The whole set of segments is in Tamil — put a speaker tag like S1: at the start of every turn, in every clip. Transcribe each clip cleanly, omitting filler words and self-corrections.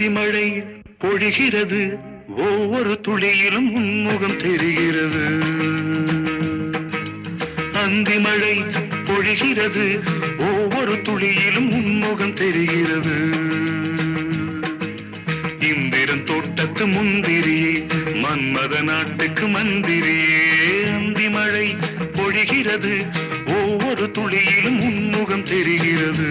S1: அந்தி மழை பொழிகிறது, ஒவ்வொரு துளியிலும் உன்முகம் தெரிகிறது. அந்தி மழை பொழிகிறது, ஒவ்வொரு துளியிலும் உன்முகம் தெரிகிறது. இந்திரன் தோட்டத்து முந்திரியே, மன்மத நாட்டுக்கு மந்திரியே. அந்தி மழை பொழிகிறது, ஒவ்வொரு துளியிலும் உன்முகம் தெரிகிறது.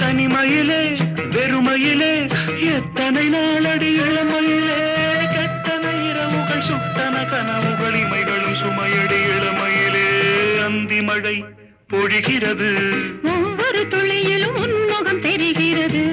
S1: தனிமையிலே வெறுமையிலே எத்தனை நாளடி இளமையிலே, கெட்டன இரவுகள் சுட்டன கனவுகள் இமைகளும் சுமையடி இளமையிலே. அந்தி மழை பொழிகிறது,
S2: ஒவ்வொரு துளியிலும் உன்முகம் தெரிகிறது.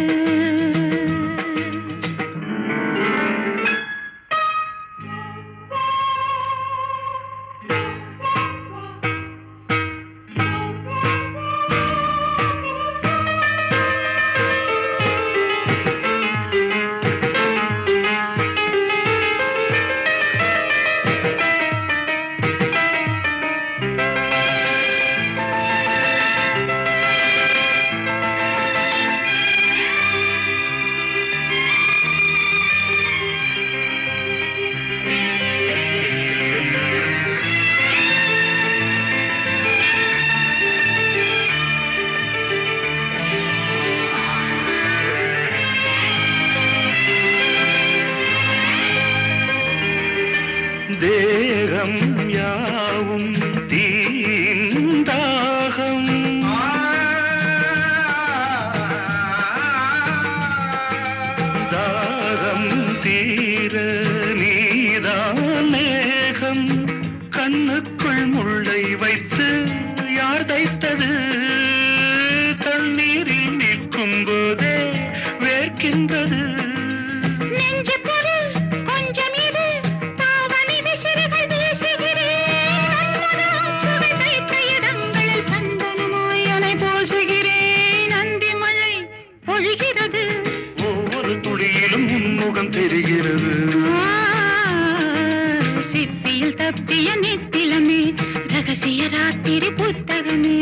S1: தேகம் யாவும் தீந்தாகம், தாகம் தீர நீதான் மேகம். கண்ணுக்குள் முள்ளை வைத்து யார் தைத்தது, தண்ணீரில் நிற்கும் போதே வேர்க்கின்றது. ஒவ்வொரு துளியிலும் உன்முகம் தெரிகிறது.
S2: சிப்பியில் தப்பிய நித்திலமே, ரகசிய ராத்திரி புத்தகமே.